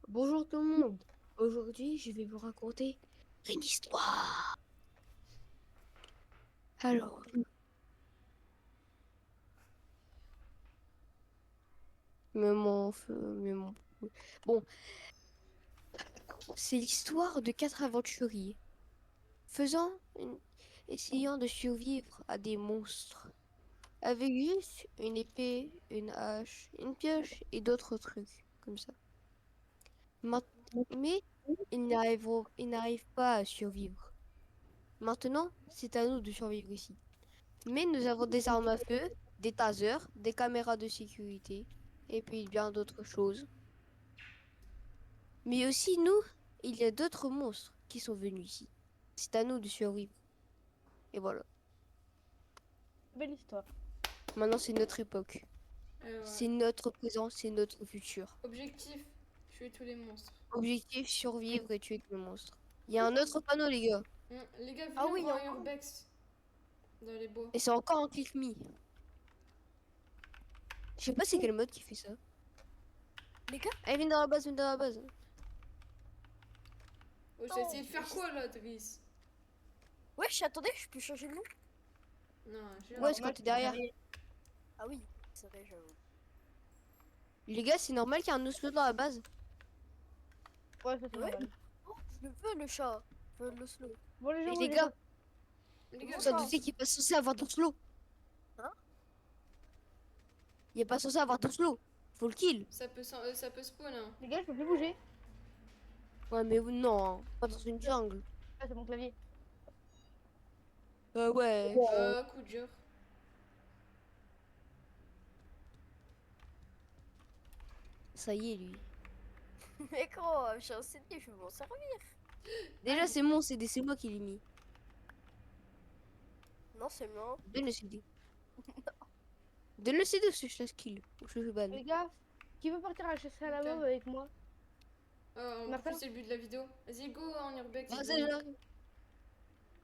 Bonjour tout le monde. Aujourd'hui, je vais vous raconter une histoire. Alors, mais mon... Bon, c'est l'histoire de quatre aventuriers essayant de survivre à des monstres avec juste une épée, une hache, une pioche et d'autres trucs comme ça. Ma- Mais ils n'arrivent pas à survivre. Maintenant, c'est à nous de survivre ici. Mais nous avons des armes à feu, des tasers, des caméras de sécurité, et puis bien d'autres choses. Mais aussi, nous, il y a d'autres monstres qui sont venus ici. C'est à nous de survivre. Et voilà. Belle histoire. Maintenant, c'est notre époque. Ouais. C'est notre présent, c'est notre futur. Objectif, tuer tous les monstres. Objectif, survivre et tuer le monstre. Il y a un autre panneau, les gars. Les gars, Ah venez, on oui, il y voit a un encore. urbex dans les bois. Et c'est encore un click me. Je sais pas c'est quel mode qui fait ça. Les gars, Allez, viens dans la base, viens dans la base. Oh, j'ai attends, essayé de faire quoi là, Driss? wesh, attendez, je peux changer de nom? Non, j'ai Ouais, c'est quand t'es derrière. Ah oui, c'est vrai, j'avoue. Les gars, c'est normal qu'il y ait un oslo dans la base. Ouais, ça c'est Ouais. normal. Oh, je le veux, le chat. Je veux le slow. Bon, les gars, Les gars, vous en Bonsoir. doutez qu'il n'est pas censé avoir d'oslo. Hein? Il est pas censé avoir d'oslo. Faut le kill. ça peut spawn, hein. Les gars, je peux plus bouger. Ouais, mais non, hein, pas dans une jungle. Ah, c'est mon clavier. Ouais. Coup dur. Ça y est, lui. Mais gros, je suis un CD, je veux m'en servir. Déjà, c'est mon CD, c'est moi qui l'ai mis. Non, c'est moi. Donne le CD. Donne le CD ou je te laisse kill. Ou je te ban. Les gars, qui veut partir à la chasse à la Ok. meuf avec moi? En Martin? plus, c'est le but de la vidéo. Vas-y, go en urbex. Vas-y, j'arrive.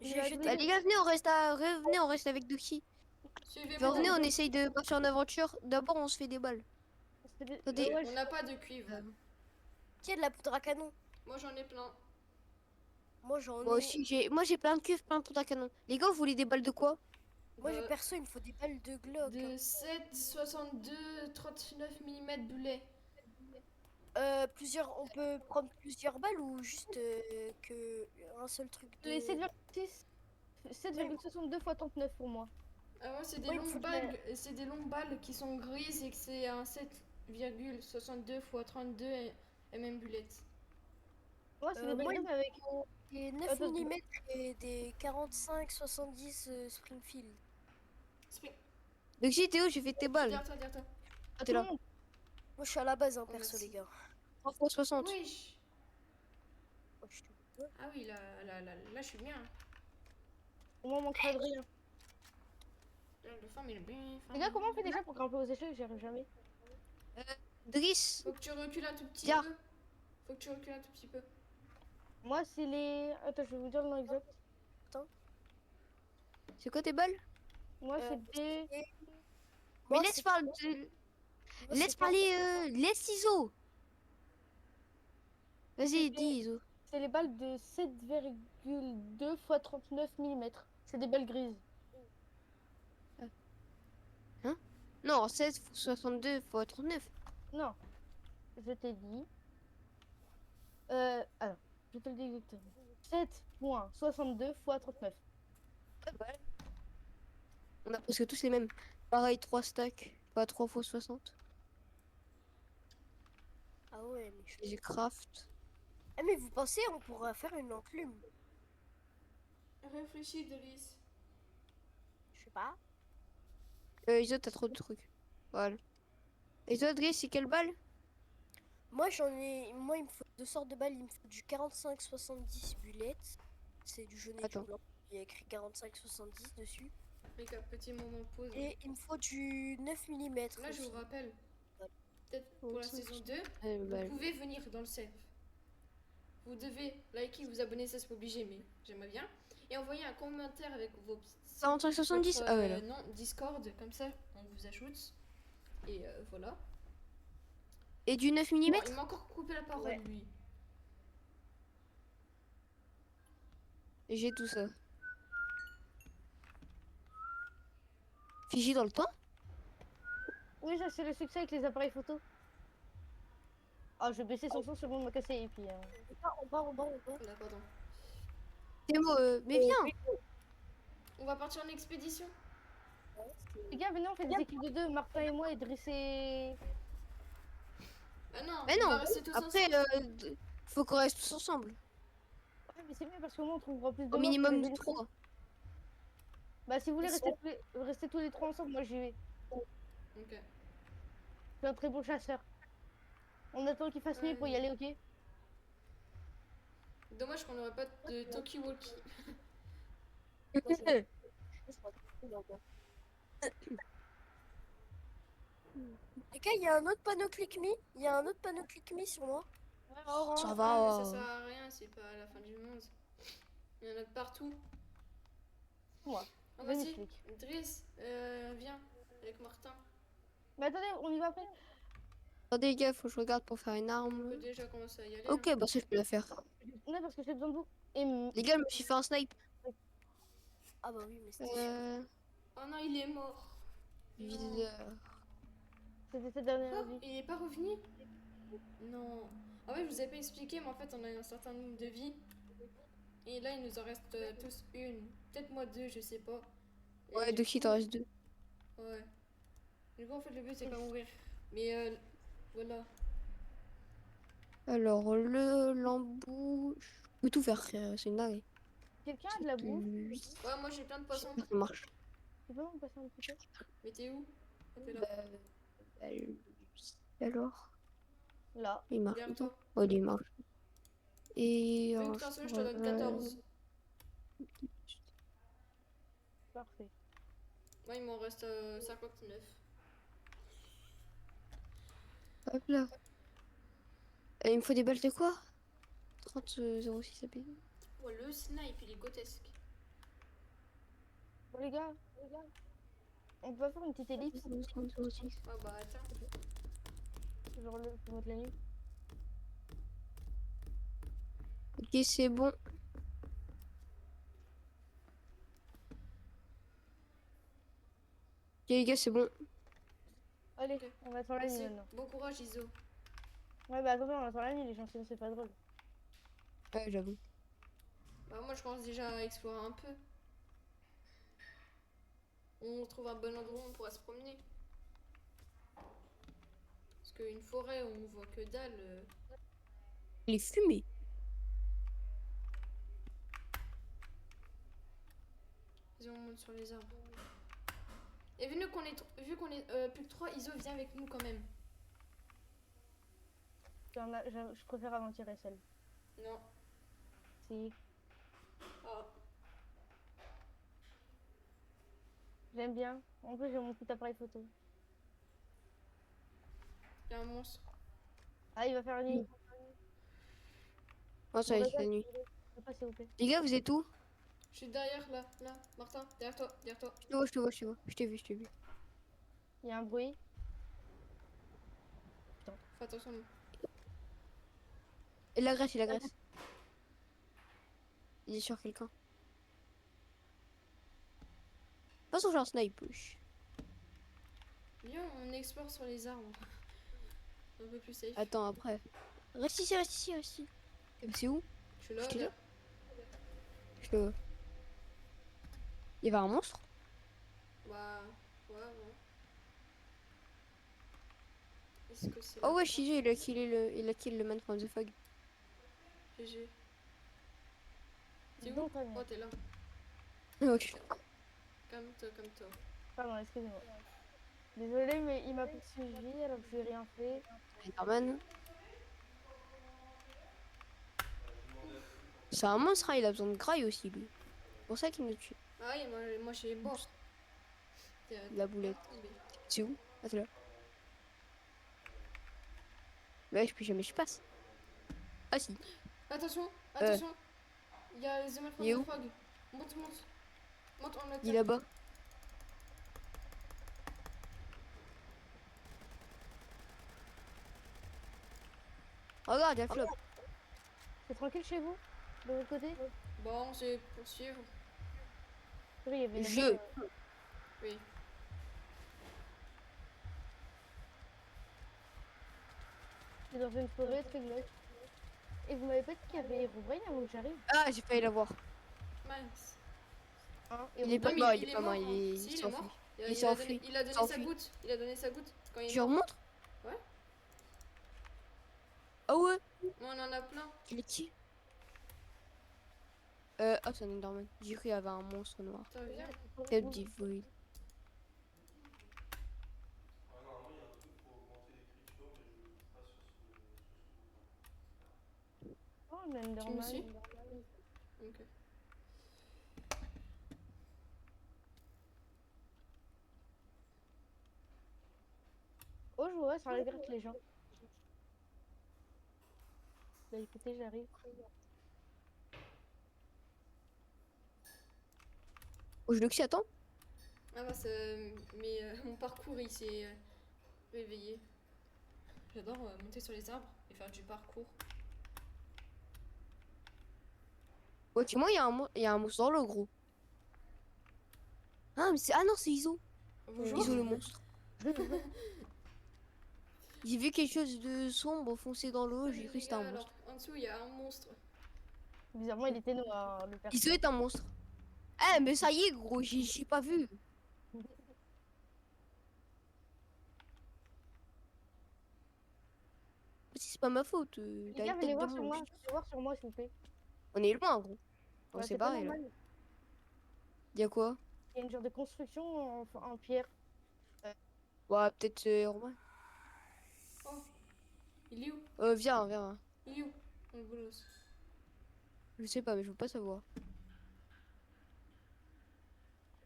J'ai jeté. Bah, les gars, revenez, on reste avec Doki. Suivez-moi. Venez, on essaye de partir en aventure. D'abord, on se fait des balles. Attendez. Ouais, On n'a pas de cuivre. qui a de la poudre à canon? Moi, j'en ai plein. Moi, j'en Moi ai. aussi, j'ai plein de cuves, plein de poudre à canon. Les gars, vous voulez des balles de quoi? Moi, j'ai Bah, perso, il me faut des balles de Glock. de 7, 62, 39 mm boulet. On peut prendre plusieurs balles ou juste que un seul truc de. Les 7,6 7,62 x 39 pour moi. Ah ouais, c'est des Ouais, il me faut longues de la- balles, c'est des longues balles qui sont grises et que c'est un 7,62 x 32 mm bullet. Ouais, c'est des moi, il belles me avec. faut des 9 Attends, mm et des 45-70 Springfield. Spring. Doki, t'es où? J'ai fait tes balles. Derrière toi. Ah, t'es là. Moi, je suis à la base, Oh, perso, merci. les gars. 3 fois 60. Wesh. Oh, je suis- Ah oui, là, je suis bien. Au moins, manquerait de rien. Là, le femme, il est bien. Les gars, comment on fait déjà pour grimper aux échelles? J'y arrive jamais. Driss, Faut que tu recules un tout petit Viens. peu. Faut que tu recules un tout petit peu. Moi, c'est les. Attends, je vais vous dire le nom exact. c'est quoi tes balles? Moi, Euh, c'est des. et- Mais Moi, laisse c'est- parler. moi, Laisse c'est pas- parler. Laisse ISO. Vas-y, C'est dis ISO. c'est les balles de 7,2 x 39 mm. C'est des belles grises. Non, 16 x 62 x 39. Non, je t'ai dit. Alors, je te le dis exactement. 7,62 x 39. On a presque tous les mêmes. Pareil, 3 stacks. Pas 3 x 60. Ah ouais, mais Je les craft. Ah, mais vous pensez, on pourra faire une enclume? Réfléchis, Delis. Je sais pas. ISO, t'as trop de trucs. Voilà. Et toi, Driss, c'est quelle balle? Moi, Moi, il me faut deux sortes de balles. Il me faut du 45-70 bullet. C'est du jaune et Attends. du blanc. Il y a écrit 45-70 dessus. Les gars, petit moment pause. Et il me faut du 9 mm. Là, je vous rappelle, peut-être pour la saison 2, vous balle. pouvez venir dans le serve. Vous devez liker, vous abonner, ça c'est pas obligé, mais j'aimerais bien. Et envoyer un commentaire avec vos 45 70. votre, Ah ouais, là. non, Discord, comme ça, on vous ajoute. Et voilà. Et du 9 Bon, mm? il m'a encore coupé la parole, Ouais. lui. J'ai tout ça. Figé dans le temps? Oui, ça c'est le succès avec les appareils photo. Ah, je vais baisser son son, c'est bon, il m'a cassé et puis. En bas, en bas, en bas. Là, pardon. C'est moi, mais viens! On va partir en expédition. Les gars, venez, on fait des équipes de deux, Martin et moi, et dresser. Ah non, Mais on non! va rester tous Après, ensemble. faut qu'on reste tous ensemble. Ouais, mais c'est mieux parce qu'au moins on trouvera plus de Au morts que minimum les de éléphants. 3. Bah, si vous voulez Mais rester tous les trois ensemble, moi j'y vais. Ok. Je suis un très bon chasseur. On attend qu'il fasse nuit pour y aller, ok? Dommage qu'on n'aurait pas de talkie-walkie. Les gars, il y a un autre panneau click me. Il y a un autre panneau click me sur moi. Ça Ouais, va. mais ça sert à rien, c'est pas la fin du monde. Il y en a de partout. Moi. Oh, Venez, vas-y, flic. Driss, viens avec Martin. Mais attendez, on y va après. Attendez, les gars, faut que je regarde pour faire une On arme. peut déjà commencer à y aller. Ok, bah ça, je peux la faire. Ouais, parce que j'ai besoin de vous. Et Les gars, je me suis fait un snipe. Ah bah oui, mais c'était sûr. Oh non, il est mort. Non. Viseur. c'était cette dernière Quoi vie. Il est pas revenu? Non. En fait, je vous ai pas expliqué, mais en fait, on a un certain nombre de vies. Et là, il nous en reste tous une. Peut-être moi deux, je sais pas. Et Ouais, du de qui coup- t'en reste 2? Ouais. Du coup, en fait, le but, c'est pas mourir. Mais voilà. Alors, l'embouche. Je peux tout faire, c'est une dingue. Quelqu'un a de la bouffe? Oui, Ouais, moi, j'ai plein de poissons. ça marche. Tu peux me passer un petit peu? Mais t'es où? Ah, t'es là. Bah, alors, Là. il marche Derrière pas. toi. Oh, il marche. Et. Vu que t'en as, je te donne 14. Parfait. Moi, il m'en reste 59. Hop là. Et il me faut des balles de quoi? 30 06 AP. Ouais, le snipe, il est grotesque. Bon, les gars, on peut faire une petite ellipse. 30 06. Ah bah, attends. Genre, pour mettre la nuit. Ok, c'est bon. Ok, les gars, c'est bon. Allez, Ok. on va faire la nuit Merci. maintenant. Bon courage, Iso. Ouais, bah attendez, on va faire la nuit, les gens, sinon c'est pas drôle. Ouais, j'avoue. Bah, moi, je commence déjà à explorer un peu. On trouve un bon endroit où on pourra se promener. Parce qu'une forêt où on voit que dalle. Il est fumé. Vas-y, on monte sur les arbres. Et vu qu'on est plus que 3, Iso, viens avec nous quand même. Je préfère aventurer seule. Non. Si. Ah. J'aime bien. En plus, j'ai mon petit appareil photo. Il y a un monstre. Ah, il va faire la nuit. Oh, ça y est, c'est la nuit. Je passe, s'il vous plaît. Les gars, vous êtes où? Je suis derrière, là. Martin, derrière toi, derrière toi. Je te vois, je te vois, je te vois. Je t'ai vu, je t'ai vu. Il y a un bruit. Fais attention. Il agresse, il agresse. Il est sur quelqu'un. Pas sur genre snipe. Wesh. Viens, on explore sur les arbres. Un peu plus safe. Attends, après. Reste ici, reste ici, reste ici. C'est où? Je suis là, je te là. Je te vois. Il y avait un monstre? Bah, ouais. Est-ce que c'est. Oh ouais, Shiji, il a kill le man from the fog. GG. T'es où? Donc, Oh, t'es là. Ouais, je suis là. Calme-toi. Pardon, excusez-moi. Désolé, mais il m'a poursuivi alors que je lui ai rien fait. Spider-Man. C'est un monstre, hein, il a besoin de graille aussi, lui. C'est pour ça qu'il me tue. Ah oui, moi j'ai mort. La boulette. C'est où? Attends là. Ouais, puis jamais je passe. Ah si. Attention. Il y a The Man from Il est the où? Frog. Monte, on attaque. Il est là-bas. Regarde, il y a le flop. C'est tranquille chez vous? De l'autre côté? Bon, c'est poursuivre. Oui, il y avait Je. Oui. C'est dans une forêt très glauque. Et vous m'avez pas dit qu'il y avait Herobrine avant que j'arrive? Ah, j'ai failli l'avoir. Mince. Hein, Il est Herobrine, pas Non, mais mort, il est pas mort, mort, hein. il Si, il est s'enfuit. mort. Il s'est enfui. Il a donné s'est sa enfui. goutte. Il a donné sa goutte quand il est Tu mort. remontes? Ouais. Ah ouais? Mais on en a plein. Il est qui? Ah, c'est un Enderman. J'ai cru qu'il y avait un monstre noir. Attends, viens. Tête d'ivroid. Oh, un Enderman. suis? Ok. Oh, je vois, ça regrette les gens. Bah écoutez, j'arrive. Oh, je le qui attend? Ah bah, mais mon parcours il s'est réveillé. J'adore monter sur les arbres et faire du parcours. Ok, moi, il y a un monstre dans l'eau, gros. Ah, mais c'est... Ah non, c'est Iso. Bonjour. Iso le monstre. J'ai vu quelque chose de sombre foncer dans l'eau, j'ai cru que c'était un Alors, monstre. en dessous il y a un monstre. Bizarrement, il était noir, le perso. Iso est un monstre. Eh, mais ça y est, gros, j'ai pas vu. Si c'est pas ma faute, Les t'as gars, une venez tête de voir sur moi. monstre. Venez voir sur moi, s'il vous plaît. On est loin, gros. On Ouais, s'est c'est pas barré, là. normal. Y'a quoi? Il y a une genre de construction en pierre. Ouais, peut-être Romain. Oh, il est où? Viens, viens. Il est où? Le bolos. Je sais pas, mais je veux pas savoir.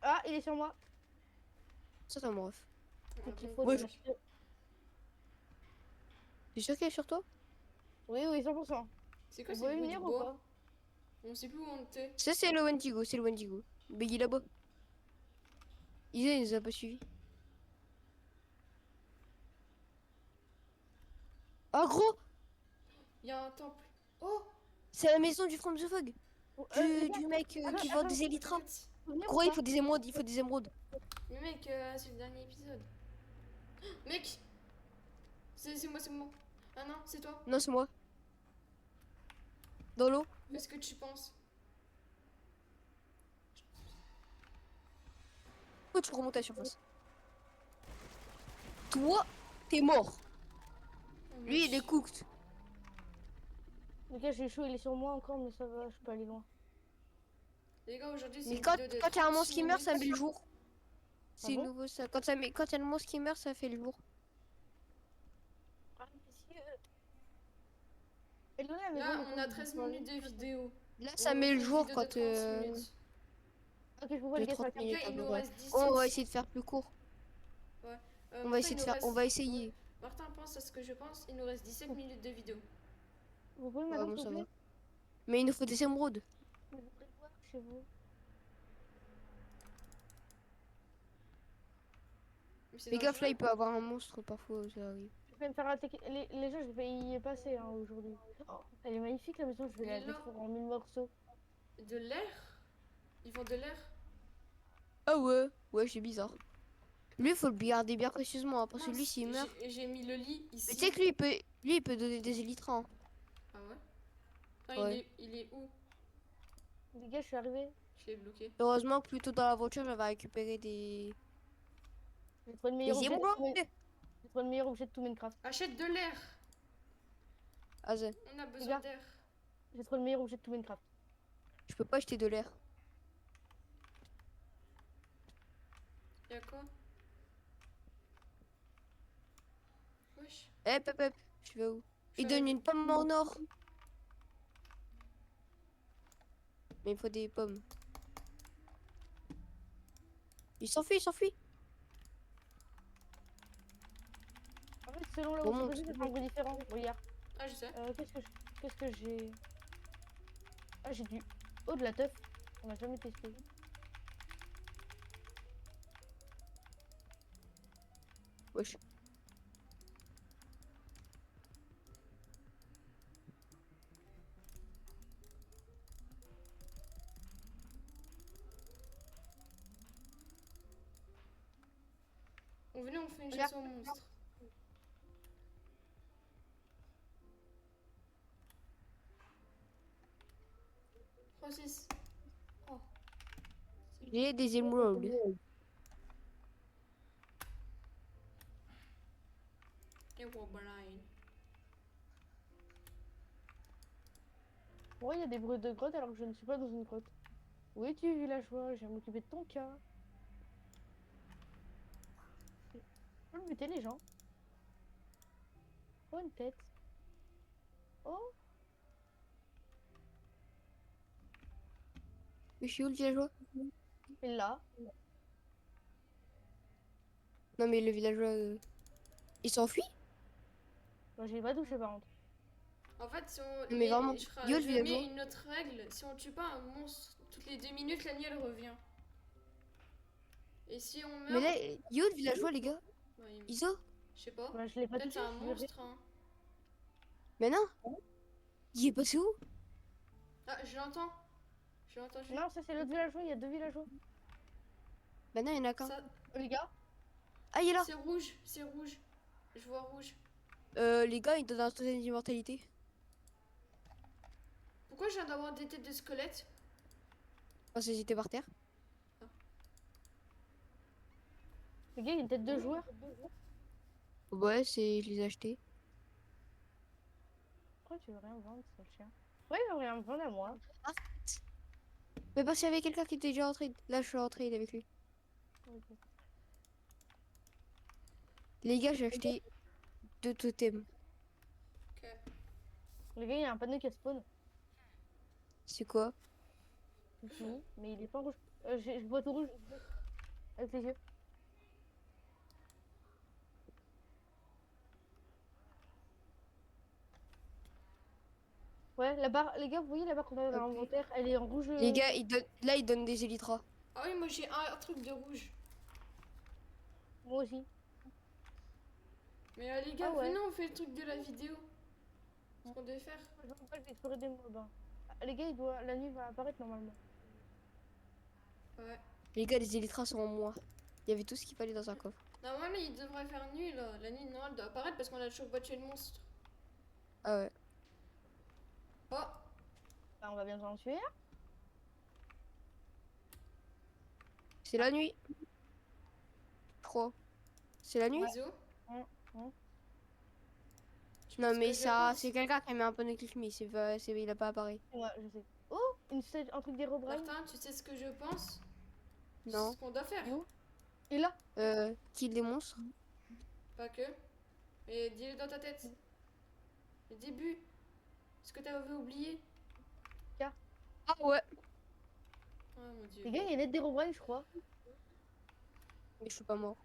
Ah, il est sur moi. Ça me ref. C'est qu'il faut Ouais, des- T'es sûr qu'elle est sur toi? Oui, oui, 100%. C'est quoi Vous ce voulez bruit de venir ou bois? pas? On sait plus où on était. Ça, c'est le Wendigo, c'est le Wendigo. Mais il est là-bas. Il nous a pas suivi. Ah, gros! Il y a un temple. Oh! C'est la maison du From the Fog. Les gars, Du mec attends, qui vend attends, des élytras. vous venez ou Gros, il pas? faut des émeraudes, il faut des émeraudes. Mais mec, c'est le dernier épisode. Mec! C'est moi, c'est moi. Ah non, c'est toi. Non, c'est moi. Dans l'eau. Qu'est-ce que tu penses? Pourquoi tu remontes à la surface? Toi, t'es mort. Oh, Lui, mec. il est cooked. Les gars, j'ai chaud, il est sur moi encore, mais ça va, je peux aller loin. Les gars, aujourd'hui, c'est Mais une quand vidéo de il y a un 36 monstre qui meurt, ça met le minutes. jour. C'est bon nouveau ça. Quand il y a le monstre qui meurt, ça fait le jour. Et là, Là, on a 13 minutes de vidéo. Là, On ça met fait le une jour vidéo de quand. 36 minutes. Ok, je vous vois, De les gars, sur la 30 carte. Les minutes gars, à il peu nous près. reste 17. Oh, on va essayer de faire plus court. On va essayer de faire. On va essayer. Martin pense à ce que je pense. Il nous reste 17 minutes de vidéo. Vous pouvez Ouais, m'attendre, bon, s'il ça vous va. plaît? Mais il nous faut des émeraudes. Je voudrais voir chez vous. Mais c'est Les gaffe, là, dangereux. il peut avoir un monstre parfois, ça arrive. Je vais me faire attaquer. Les gens, je vais y passer hein, aujourd'hui. Oh, elle est magnifique la maison, je vais Il la est là. détruire en 1000 morceaux. De l'air? Ils font de l'air? Ah ouais, ouais, c'est bizarre. Lui, il faut le garder bien précieusement, hein, parce que lui, Mince, s'il meurt. j'ai mis le lit Mais ici. tu sais que lui, il peut donner des élytras. Hein. Ah ouais? Attends, Ouais. il est où? Les gars, je suis arrivée. Je l'ai bloqué. Heureusement que plus tôt dans l'aventure, j'avais récupéré des. J'ai trouvé le meilleur Des objet. émeraudes. J'ai trouvé le meilleur objet de tout Minecraft. Achète de l'air! Ah, ça, On a besoin gars. d'air. J'ai trouvé le meilleur objet de tout Minecraft. je peux pas acheter de l'air. Y'a quoi? Wesh. Hep, hep, hep. Je vais où? Je Il suis donne une pomme en or. Mais il faut des pommes. Il s'enfuit, il s'enfuit. En fait, selon là où Bon, je monte. suis, c'est un bruit différent. Regarde. Ah, je sais. Qu'est-ce que j'ai. Ah, j'ai du. Oh, de la teuf. On a jamais testé. Wesh. venez, on fait une Regarde. chasse aux monstres. Francis. Oh. J'ai des émeraudes. Et Brian. Pourquoi il y a des bruits de grotte alors que je ne suis pas dans une grotte? Où es-tu, villageois? Je vais m'occuper de ton cas. Je peux le buter, les gens. Oh, une tête. Oh, Je suis où le villageois? et là. Non mais le villageois, il s'enfuit? Moi, j'ai pas touché par contre. En fait, si on. Mais vraiment, yo, le je villageois. mets une autre règle. Si on tue pas un monstre toutes les 2 minutes, la nuit elle revient. Et si on meurt. Mais là, yo, le villageois, les gars. Ouais, Iso? je sais pas. Bah, je l'ai pas Peut-être touché. c'est un je l'ai- monstre. Hein. Mais non. Il est passé où? Ah, je l'entends. Je l'entends. Non, ça c'est l'autre villageois, il y a deux villageois. Bah non, il y en a qu'un. Ça... Les gars, Ah, il est là. C'est rouge, c'est rouge. Je vois rouge. Les gars, ils donnent un totem d'immortalité. Pourquoi je viens d'avoir des têtes de squelettes? Parce qu'ils étaient par terre. les gars, il y a une tête de joueur. Ouais, je les ai achetés. Pourquoi tu veux rien me vendre, ce chien? Pourquoi il veut rien me vendre à moi? Mais parce qu'il y avait quelqu'un qui était déjà entré. Là, je suis rentré, il est avec lui. Ok. Les gars, j'ai acheté 2 totems. Ok. Les gars, il y a un panneau qui a spawn. C'est quoi? Ici, mais il est pas rouge. Je vois tout rouge. Avec les yeux. Ouais, la barre, les gars, vous voyez la barre qu'on a dans Ok. l'inventaire, elle est en rouge. Les gars, là, ils donnent des élytras. Ah oui, moi j'ai un truc de rouge. Moi aussi. Mais les gars, Ah ouais. venez, on fait le truc de la vidéo. Ce qu'on devait faire. Je veux pas explorer des mobs. Hein. Ah, les gars, la nuit va apparaître normalement. Ouais. Les gars, les élytras sont en moi. Il y avait tout ce qu'il fallait dans un coffre. Normalement, il devrait faire nuit là. La nuit, non, elle doit apparaître parce qu'on a toujours pas tué le monstre. Ah ouais. Oh, Bah, on va bientôt en tuer. Hein. C'est la nuit. Je crois. C'est la nuit? bisous. Tu Non, penses mais que je ça, pense c'est quelqu'un qui a mis un panneau click me. Il a pas apparu. Ouais, je sais. Oh, un truc d'Herobrine. Martin, tu sais ce que je pense? Non. Ce qu'on doit faire. Où Et là Kill des monstres. Pas que. Mais dis-le dans ta tête. Le début. Ce que t'avais oublié. Ah ouais. Oh mon dieu. Les gars, il y a une lettre d'Herobrine, je crois. Mais je suis pas mort.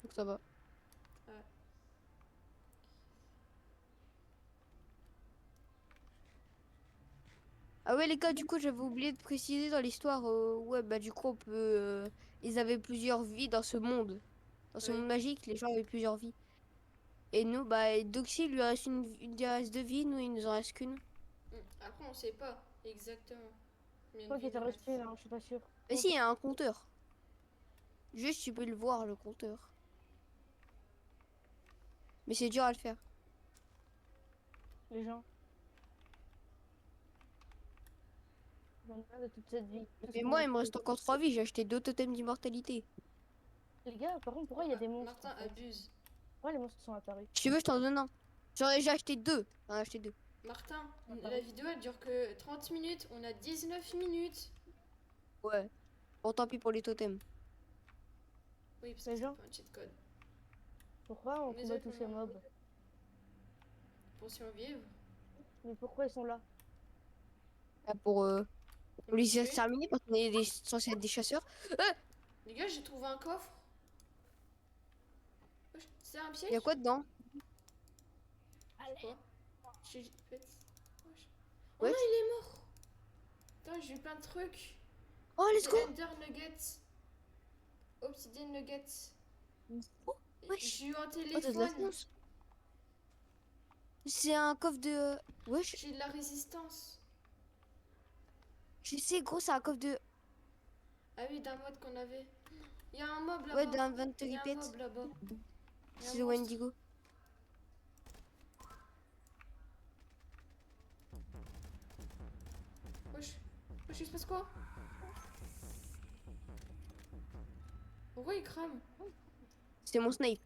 Donc ça va. Ah ouais les gars, du coup j'avais oublié de préciser dans l'histoire, ouais bah du coup on peut, ils avaient plusieurs vies dans ce monde. Dans ce Oui. monde magique, les gens avaient plusieurs vies. Et nous, bah Doxy lui reste une lui reste 2 vies, nous il nous en reste qu'une. Après, on sait pas exactement. Je crois qu'il t'a resté là, je suis pas sûre. Mais si, il y a un compteur. Juste tu peux le voir le compteur. Mais c'est dur à le faire. Les gens. J'en ai marre de toute cette vie. Tout ce Mais qu'on moi a il me fait. reste encore 3 vies, j'ai acheté 2 totems d'immortalité. Les gars, par contre, pourquoi il y a des monstres Martin en fait abuse. Pourquoi les monstres sont apparus? Si tu veux je t'en donne un. J'ai acheté 2. J'en ai acheté 2. Martin, Ah, la pardon. vidéo elle dure que 30 minutes. On a 19 minutes. Ouais. Bon tant pis pour les totems. Oui, parce Les que c'est gens. pas un cheat code. Pourquoi on Mais combat tous ces exactement. mobs? Pour survivre. Mais pourquoi ils sont là? Là, pour les tuer. exterminer parce qu'on est censé être des chasseurs. Les gars, j'ai trouvé un coffre. Wesh, c'est un piège? Il y a quoi dedans? Quoi? J'ai fait. Wesh. Oh Wesh. non, il est mort! Putain, j'ai eu plein de trucs. Oh let's go! Des Ender Nuggets. Obsidian Nuggets. Oh, wesh. J'ai eu un Oh, t'as de la téléphone. chance. C'est un coffre de. Wesh, J'ai de la résistance. je sais, gros, c'est un coffre de. Ah oui, d'un mode qu'on avait. Il y a un mob Ouais, là-bas. dans Il y Inventory a un Pet. mob là-bas. Il y a C'est un le monstre. Wendigo. Wesh. Wesh, il se passe quoi? Pourquoi il crame? C'est mon snipe.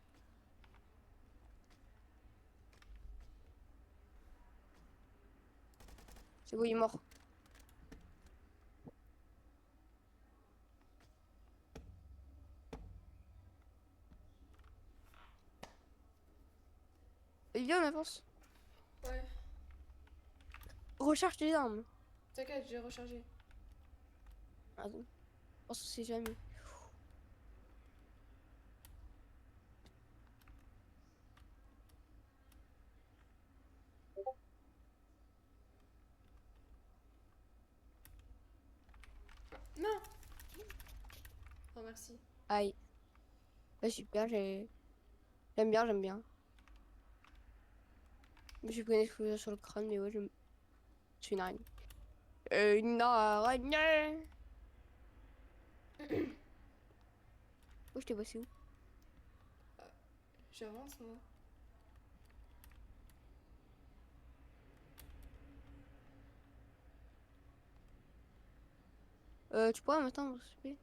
C'est bon, il est mort. Viens, on avance. Ouais. Recharge tes armes. T'inquiète, j'ai rechargé. Attends. On sait jamais. Non! Oh, merci. Aïe. Bah, super, j'aime bien, j'aime bien. Je connais ce qu'il y a sur le crâne, mais ouais, je suis une araignée. Une araignée. Oh, je t'ai bossé où? J'avance, moi. Tu pourrais m'attendre, s'il te plaît?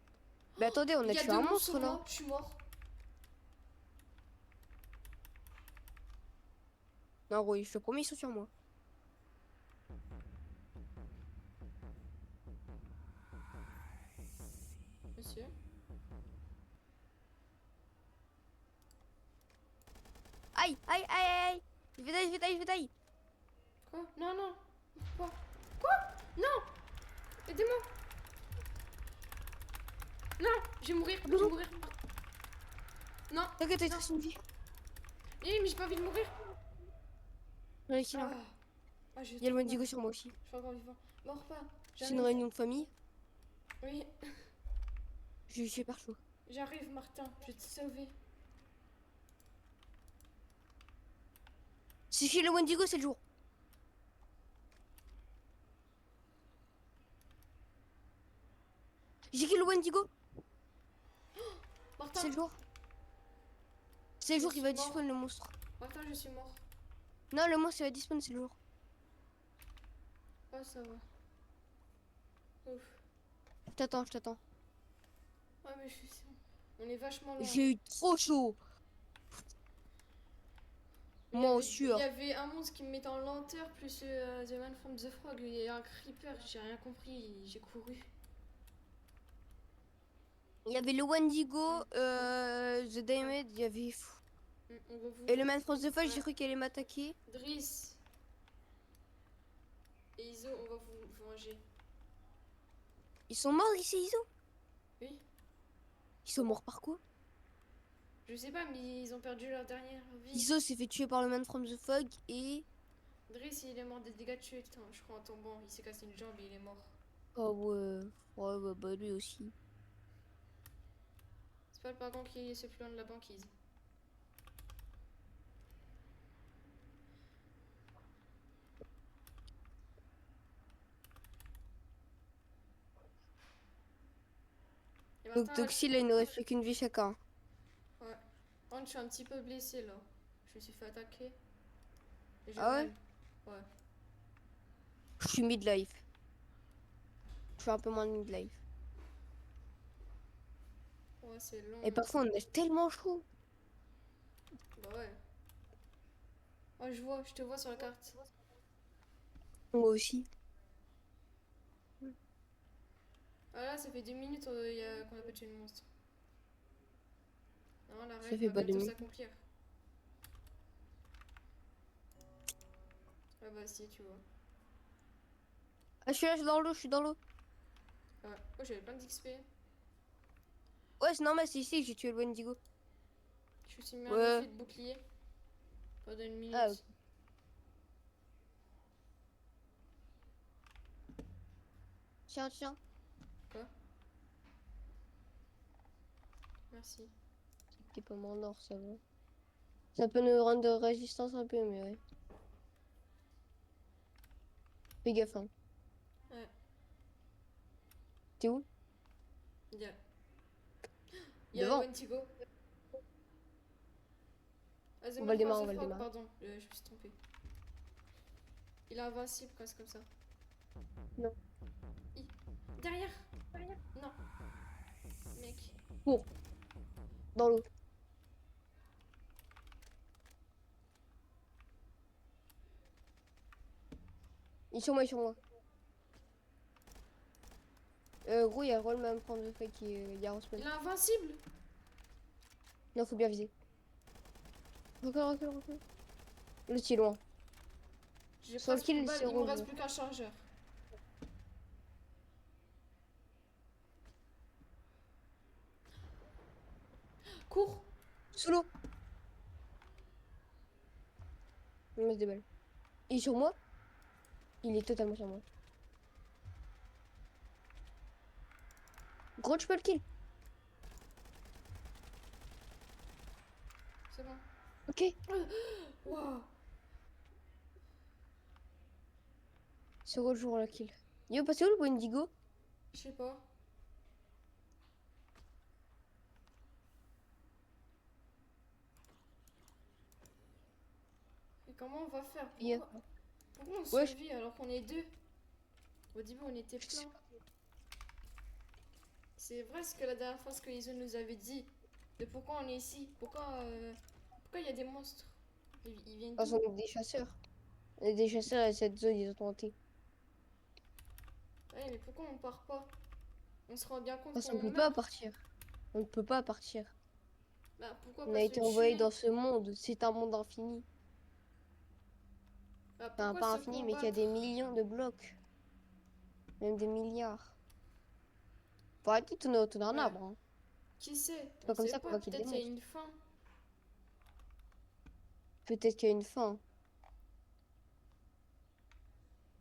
Mais attendez, on Il a y a tué deux un monstres monstre sur là. moi, je suis mort. Non, oui, je te promets, ils sont sur moi. Monsieur. Aïe, aïe, aïe, aïe, aïe. Je vais tailler. Quoi? Non, non. Quoi? Quoi? Non! Aidez-moi! Non! Je vais mourir, je vais mourir. Non! T'inquiète, il te Non. reste une vie. Mais j'ai pas envie de mourir. J'en ai kill un. Ah. Ah, j'ai Il y a le trop Wendigo mal. sur moi aussi. Je suis encore vivant. Mors pas. C'est une J'arrive. réunion de famille. Oui, Je suis super chaud. j'arrive, Martin. Je vais te sauver. Si j'ai le Wendigo, c'est le jour. J'ai kill le Wendigo. Martin. C'est le jour. C'est le Je jour qu'il va suis mort. disparaître le monstre. Martin, je suis mort. Non, le monstre il va disparaître, c'est le jour. Oh, ça va. Ouf. Je t'attends. Ouais, mais je suis. On est vachement loin. J'ai eu trop chaud. Il y Moi avait- aussi. Il y avait un monstre qui me mettait en lenteur, plus The Man from the Frog. Il y a un creeper, j'ai rien compris. J'ai couru. Il y avait le Wendigo, The Diamond, il y avait. On va vous. Et le Man from the Fall, j'ai Ouais. cru qu'elle allait m'attaquer. Driss. Et Iso, on va vous venger. Ils sont morts ici, Iso? Oui. Ils sont morts par quoi? Je sais pas, mais ils ont perdu leur dernière vie. Iso s'est fait tuer par le Man from the Fog et. Driss, il est mort des dégâts de chute, hein, je crois, en tombant. Il s'est cassé une jambe et il est mort. Oh ouais. Ouais, bah lui aussi. C'est pas le dragon qui est plus loin de la banquise. Et Donc Martin, là, Toxi, là, il ne reste plus qu'une vie chacun. Ouais. Par contre, je suis un petit peu blessée là. Je me suis fait attaquer. Et j'ai Ah ouais? mal. Ouais. Je suis mid-life. Je suis un peu moins de mid-life. Ouais, c'est long. Et parfois, on a tellement chaud. Bah ouais. Oh, je te vois sur la carte. Moi aussi. Ah là, ça fait 2 minutes qu'on a pas tué le monstre. Non, la Ça règle fait va pas 2 bientôt minutes. s'accomplir. Ah bah si, tu vois. Ah, je suis là, je suis dans l'eau, je suis dans l'eau. Ah ouais. Oh, j'avais plein d'XP. Ouais, c'est normal, c'est ici que j'ai tué le Wendigo. Je me suis mis Ouais. un effet de bouclier. Pendant une minute. Ah, ok. Tiens. Merci. T'es pas mort nord, ça va. Ça peut nous rendre de résistance un peu, mais ouais. Fais gaffe, hein. Ouais. T'es où? Il y a... Il y a Devant. Wendigo. Ah, On va le démarrer, on va le Frog, démarrer. pardon, je me suis trompée. Il est invincible quand c'est comme ça. Non. Derrière. Non. Mec. Cours. Dans l'eau. Il est sur moi, il est sur moi. Gros, il y a le rôle même prendre le fait qu'il y a un Il est invincible. Non, faut bien viser. Recule, recule, recule. Le est loin. J'ai Sur le presque kill, plus de balles, c'est il me rouge. reste plus qu'un chargeur. Cours. Sous l'eau. Il me reste des balles. Il est sur moi. Il est totalement sur moi. Gros, tu peux le kill. C'est bon. Ok. Waouh. C'est gros, jour la kill. Il est passé où le Wendigo? Je sais pas. Et comment on va faire? Il Pourquoi on Ouais, survit alors qu'on est deux? Au début, on était Je sais plein. C'est vrai ce que la dernière fois, ce que Iso nous avait dit. De pourquoi on est ici. Pourquoi il y a des monstres? Ils viennent Parce d'où? qu'on est des chasseurs. On est des chasseurs et cette zone, ils ont tenté. Ouais, mais pourquoi on part pas? On se rend bien compte Parce qu'on qu'on peut meurt. pas partir. On ne peut pas partir. Bah, pourquoi On pas a se été envoyé tuer? dans ce monde. C'est un monde infini. Bah, Enfin, pourquoi pas se infini, mais qu'il y a combattre? des millions de blocs. Même des milliards. Faut arrêter de tourner autour d'un Ouais. arbre. Hein. Qui sait? C'est On pas comme sait ça qu'on pas. va qu'il Peut-être il y a démontre. une fin. Peut-être qu'il y a une fin.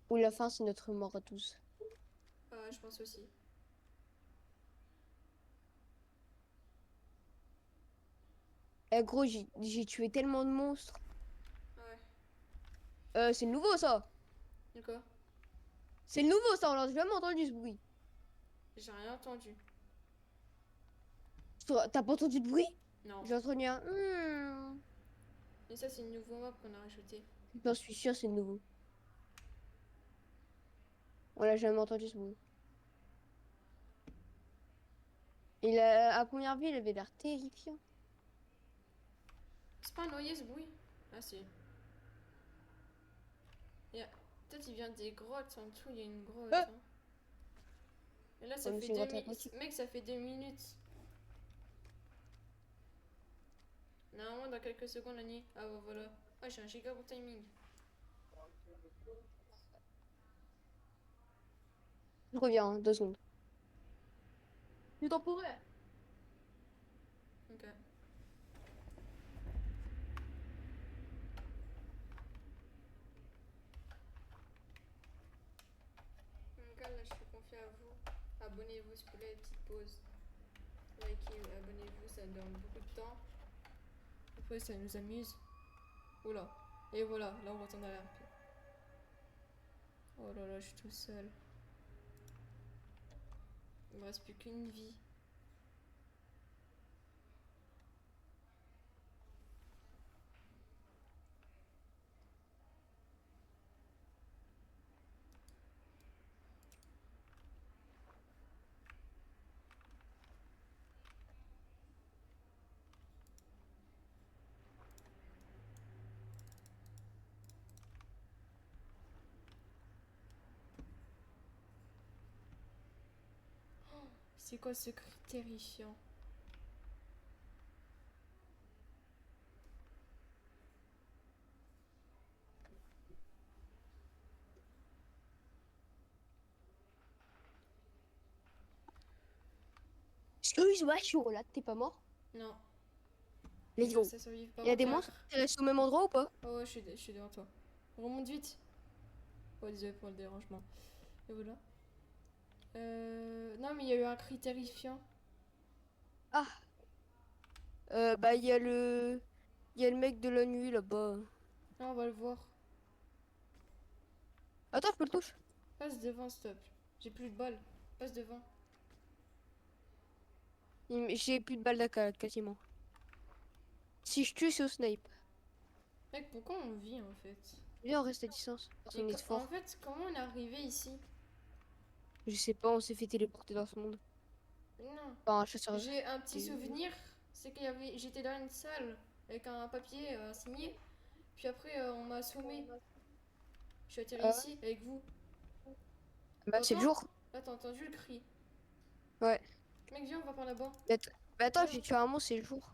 Ou la fin, c'est notre mort à tous. Je pense aussi. Eh gros, j'ai tué tellement de monstres. Ouais. C'est le nouveau ça. De quoi? C'est le nouveau ça, on l'a jamais entendu ce bruit. J'ai rien entendu. T'as pas entendu de bruit? Non. J'ai entendu un... Et ça, c'est une nouvelle map qu'on a rajouté. J'en suis sûr, c'est le nouveau. On l'a jamais entendu ce bruit. À première vue, il avait l'air terrifiant. C'est pas un noyer ce bruit? Ah, si. Peut-être il vient des grottes. En dessous, il y a une grotte. Ah Hein. Et là, ça Ouais, mais fait c'est une 2 grotte minutes. aquatique. Mec, ça fait 2 minutes. Normalement, dans quelques secondes, la nuit. Ah, bah, voilà. Ah, j'ai un giga bon timing. Je reviens, hein, 2 secondes. Du temporaire. Ok. Donc là, je fais confiance à vous. Abonnez-vous si vous voulez, petite pause. Likez, abonnez-vous, ça donne beaucoup de temps. Après, ça nous amuse. Oula. Et voilà, là on retourne à la RP. Oh là là, je suis tout seul. Il me reste plus qu'une vie. C'est quoi ce cri terrifiant? Excuse-moi, je suis là, t'es pas mort? Non. Let's Je go. sais survivre par Il y a des contre. monstres qui restent au même endroit ou pas? Oh ouais, je suis devant toi. Remonte vite. Oh, désolé pour le dérangement. Et voilà. Non, mais il y a eu un cri terrifiant. Ah. Bah, il y a le... Il y a le mec de la nuit là-bas. Ah, on va le voir. Attends, je peux le toucher. Passe devant, stop. J'ai plus de balles. Passe devant. J'ai plus de balles d'AK quasiment. Si je tue, c'est au snipe. Mec, pourquoi on vit en fait? Viens, on reste à distance. Parce qu'on est En fort. fait, comment on est arrivé ici? Je sais pas, on s'est fait téléporter dans ce monde. Non. Par un chasseur. J'ai un petit des- souvenir, c'est qu'il y avait, j'étais dans une salle avec un papier signé, puis après on m'a assommé. Je suis atterri Ah, ici avec vous. bah, c'est le T'entends? jour. Là, t'as entendu le cri. Ouais. Mec, viens, on va par là-bas. Bah, attends, Viens. j'ai tué un monstre, c'est le jour.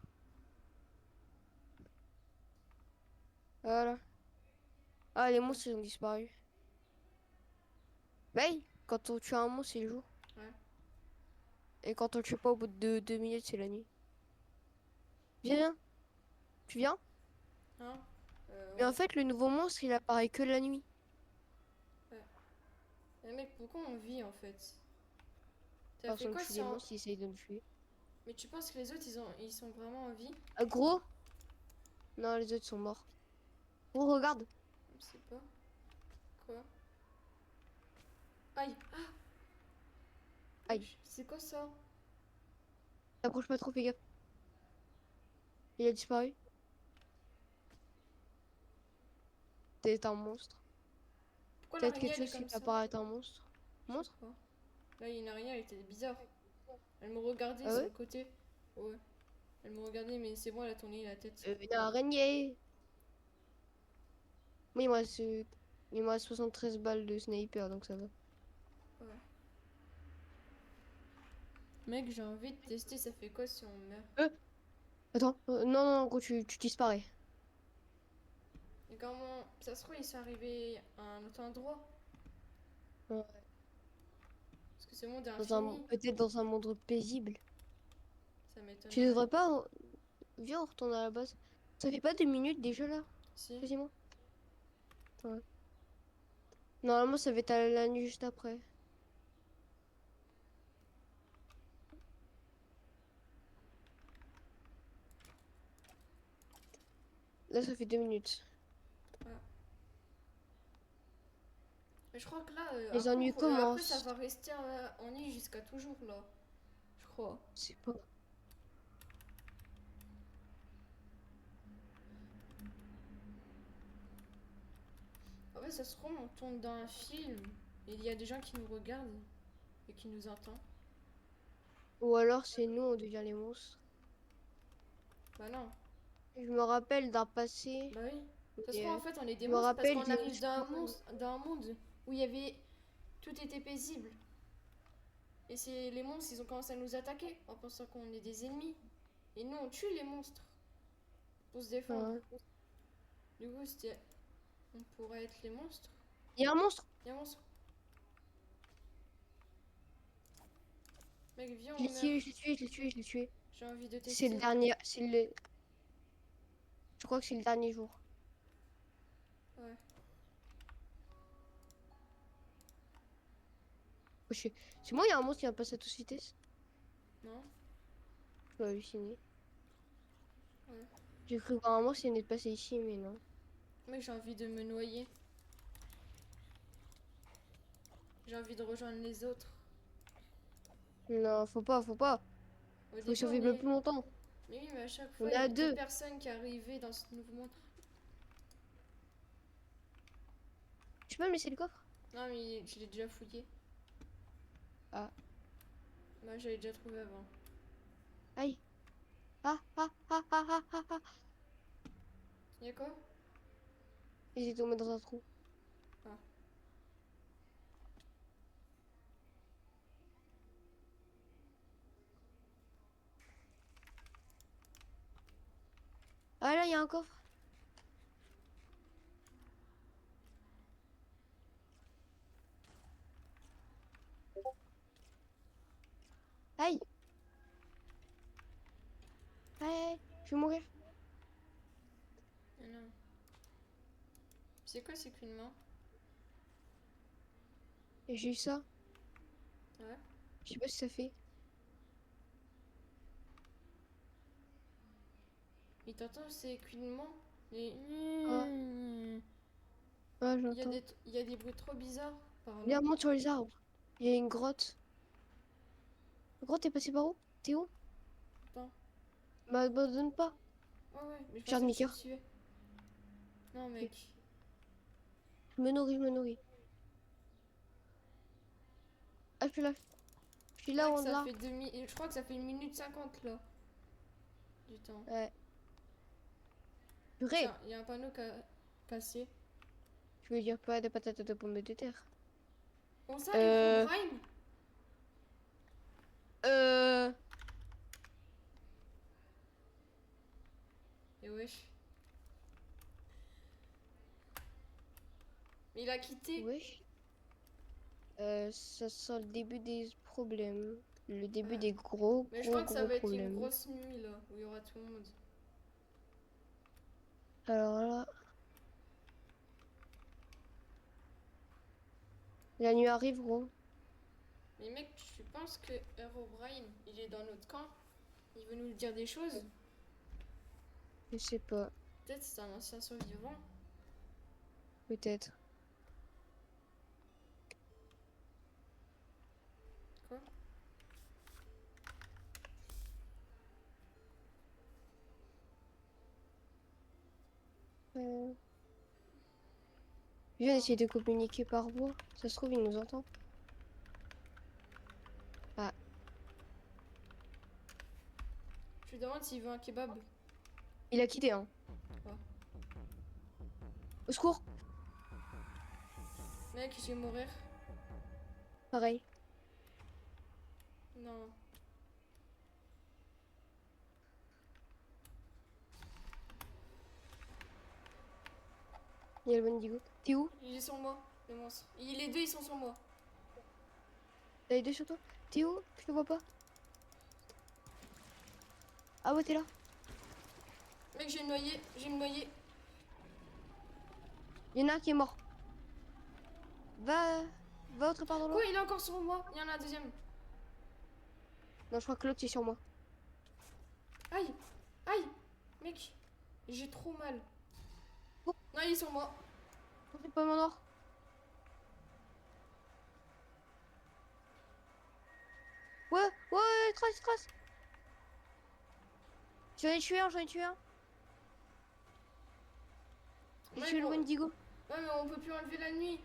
Voilà. Ah, les monstres, ils ont disparu. Bah, oui, quand on tue un monstre, c'est le jour. Ouais. Et quand on le tue pas au bout de 2 minutes, c'est la nuit. Viens, viens. Tu viens? Hein? Mais en Ouais. fait, le nouveau monstre, il apparaît que la nuit. Mais mec, pourquoi on vit en fait? T'as Parce fait qu'on quoi tue si les on... monstres, ils essayent de me tuer. Mais tu penses que les autres, ils sont vraiment en vie? Ah, gros? Non, les autres sont morts. Oh, regarde. Je sais pas. Quoi? Aïe! Ah! Aïe. C'est quoi ça? T'approches pas trop, fais gaffe. Il a disparu. T'es un monstre. Pourquoi Peut-être l'araignée quelque elle est chose qui comme ça? t'apparaît être un monstre. Je sais Monstre? pas. Là, il y a une araignée, elle était bizarre. Elle me regardait Ah sur ouais? le côté. Ouais. Elle me regardait, mais c'est bon, elle a tourné la tête. Une araignée. Mais il me reste 73 balles de sniper, donc ça va. Ouais. Mec, j'ai envie de tester, ça fait quoi si on meurt? Attends, non, non, gros, tu disparais. Et comment... Ça se trouve, ils sont arrivés à un autre endroit. Ouais. Parce que ce monde est Dans infini. peut-être dans un monde paisible. Ça Tu m'étonnerait. devrais pas. Viens, on retourne à la base. Ça fait pas 2 minutes déjà là, Si. quasiment. Ouais. Normalement, ça va être à la nuit juste après. Là, ça fait 2 minutes. Mais je crois que là, Les ennuis après, ça commencent. va rester en nuit jusqu'à toujours, là. Je crois. C'est pas. En fait, ça se trouve, on tourne dans un film. Et il y a des gens qui nous regardent et qui nous entendent. Ou alors, c'est nous, on devient les monstres. Bah non. Je me rappelle d'un passé. Bah oui. Ça se Et, trouve, en fait, on est des je me monstres parce rappelle qu'on arrive des d'un monde où il y avait... Tout était paisible. Et c'est les monstres, ils ont commencé à nous attaquer en pensant qu'on est des ennemis. Et nous, on tue les monstres pour se défendre. Ouais. Du coup, c'était... On pourrait être les monstres. Il y a un monstre. Il y a un monstre. Mec, viens, Je on l'ai tué, meurt. je l'ai tué, je l'ai tué, je l'ai tué. J'ai envie de tester. C'est le dernier. Je crois que c'est le dernier jour. Ouais. Oh, c'est moi, il y a un monstre qui va passer à toute vitesse. Non? Je peux halluciner. Ouais. J'ai cru voir un monstre qui venait de passer ici, mais non. Mec, j'ai envie de me noyer. J'ai envie de rejoindre les autres. Non, faut pas, faut pas. Au Faut début, survivre le plus longtemps. Mais oui, mais à chaque On fois, est il y à avait deux deux. personnes qui arrivaient dans ce nouveau monde. Tu peux me laisser le coffre? Non, mais je l'ai déjà fouillé. Ah. Moi, j'avais déjà trouvé avant. Aïe. Ah, ah, ah, ah, ah, ah, ah. Y'a quoi? Il est tombé dans un trou. Ah. Ah là, il y a un coffre. Aïe. Aïe, je vais mourir. Mais non. C'est quoi, c'est qu'une main? Et j'ai eu ça. Ouais. Je sais pas si ça fait. Mais t'entends, c'est qu'une main? Mais... Ah. Ah, j'entends. Il y a des bruits trop bizarres par là. Viens, monte sur les arbres. Il y a une grotte. La grotte est passée par où? T'es où? M'abandonne pas. Ouais, ouais, mais je J'ai un pensais que tu me demi-cœur. suivais. Non, mec. Je me nourris, je me nourris. Ah, je suis là. Je suis là, Mec, on ça là. fait je crois que ça fait 1 minute 50 là. Du temps. Ouais. Purée. Tiens, il y a un panneau cassé. Je veux dire pas de patates de pommes de terre. Bon, ça, Euh... Herobrine. Euh... Et wesh. Mais il a quitté. Wesh. Ça sent le début des problèmes. Le début Ouais. des gros, Mais je crois que ça gros va être une problèmes. grosse nuit là, où il y aura tout le monde. Alors là... La nuit arrive, gros. Mais mec, tu penses que Herobrine, il est dans notre camp? Il veut nous dire des choses? Je sais pas. Peut-être c'est un ancien survivant. Peut-être. Quoi? Je viens d'essayer de communiquer par voix. Ça se trouve, il nous entend. Je lui demande s'il veut un kebab. Il a quitté, hein. Ouais. Au secours. Mec, je vais mourir. Pareil. Non. Il y a le Wendigo. T'es où? Il est sur moi, le monstre. Les deux, ils sont sur moi. T'as les deux sur toi? T'es où? Je te vois pas. Ah ouais, t'es là. Mec, j'ai noyé, j'ai me noyer. Il y en a un qui est mort. Va autre part dans l'eau. Quoi, il est encore sur moi? Il y en a un deuxième. Non, je crois que l'autre est sur moi. Aïe, aïe. Mec, j'ai trop mal. Oh. Non, il est sur moi. Non, c'est pas mon or. Ouais, trace. J'en ai tué un. J'ai Mec, tué le Wendigo. Ouais, mais on peut plus enlever la nuit.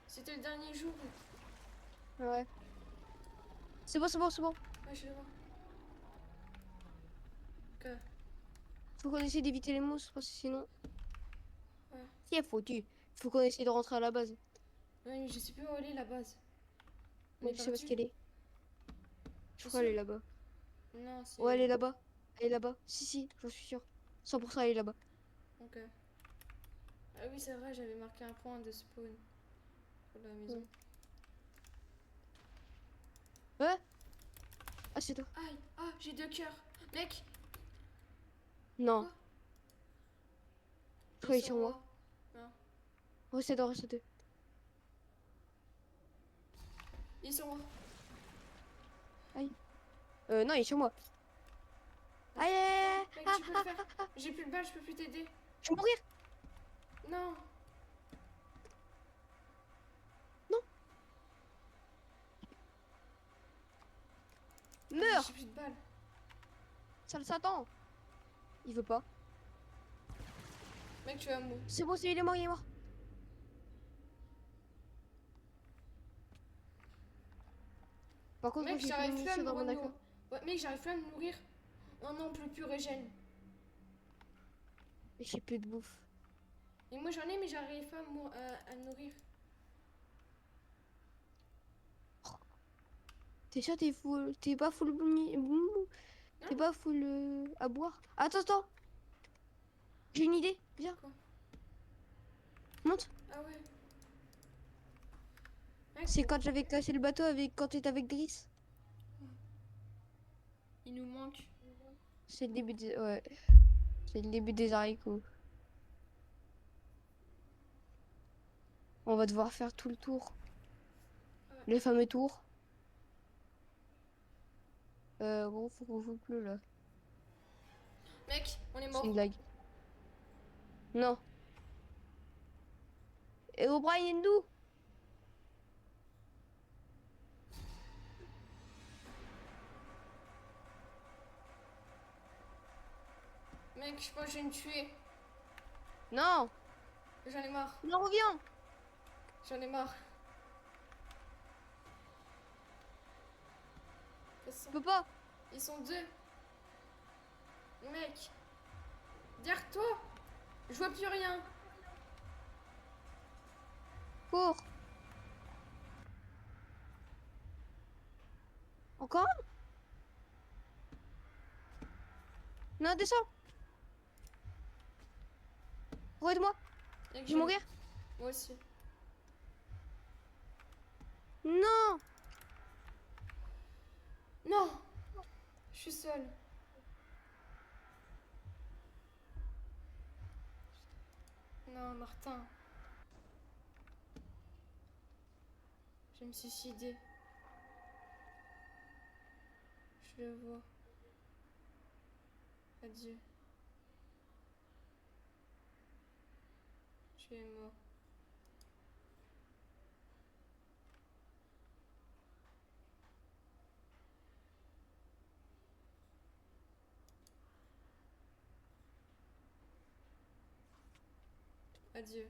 C'était le dernier jour. Ouais. C'est bon. Ouais, je le vois. Ok. Faut qu'on essaie d'éviter les monstres parce que sinon... Ouais. Si, elle foutu. Faut qu'on essaie de rentrer à la base. Ouais, mais je sais plus où aller la base. On Moi, est je sais pas ce perdu. qu'elle est. Je T'es crois qu'elle est sûr? là-bas. Non, c'est. Ouais, elle est là-bas. Elle est là-bas. Si, j'en suis sûr. 100% elle est là-bas. Ok. Ah oui, c'est vrai, j'avais marqué un point de spawn pour la maison. Ouais. Ah, c'est toi. Aïe, ah, j'ai 2 cœurs. Mec, Non. Quoi Je crois qu'il est sur moi. Non, Reste deux. il est sur moi. Non, il est sur moi. Aïe, Mec, tu peux le faire. J'ai plus de balles, je peux plus t'aider. je vais mourir. Non. Meurs. J'ai plus de balles. Ça le Satan. Il veut pas. Mec, tu vas mourir. C'est bon, il est mort. Par contre, moi, Mec, j'ai plus de j'arrive plus à munitions me dans mon nourrir. accord. Ouais, mec, j'arrive plus à me nourrir. Oh non, plus régène. Et j'ai plus de bouffe. Et moi j'en ai, mais j'arrive pas à me nourrir. T'es sûr, t'es pas full t'es pas full à boire. Attends. J'ai une idée. Viens. Quoi? Monte. Ah ouais. Mec, C'est quand j'avais cassé le bateau quand t'étais avec Driss. il nous manque. C'est le début des... Ouais. C'est le début des haricots. On va devoir faire tout le tour. Ouais. Les fameux tours. Gros, faut qu'on joue plus là. Mec, on est C'est mort. une blague. Non. Et O'Brien nous. Mec, je pense que je vais me tuer. Non, J'en ai marre. non, reviens. J'en ai marre. Fais ça. Je peux pas. Ils sont deux. Mec. Derrière toi. Je vois plus rien. Cours. Encore un? Non, descends. Regarde-moi. Mec, Je vais mourir. Moi aussi. Non. Non. Je suis seule. Non, Martin. Je vais me suicider. Je le vois. Adieu. Tu es mort. Adieu.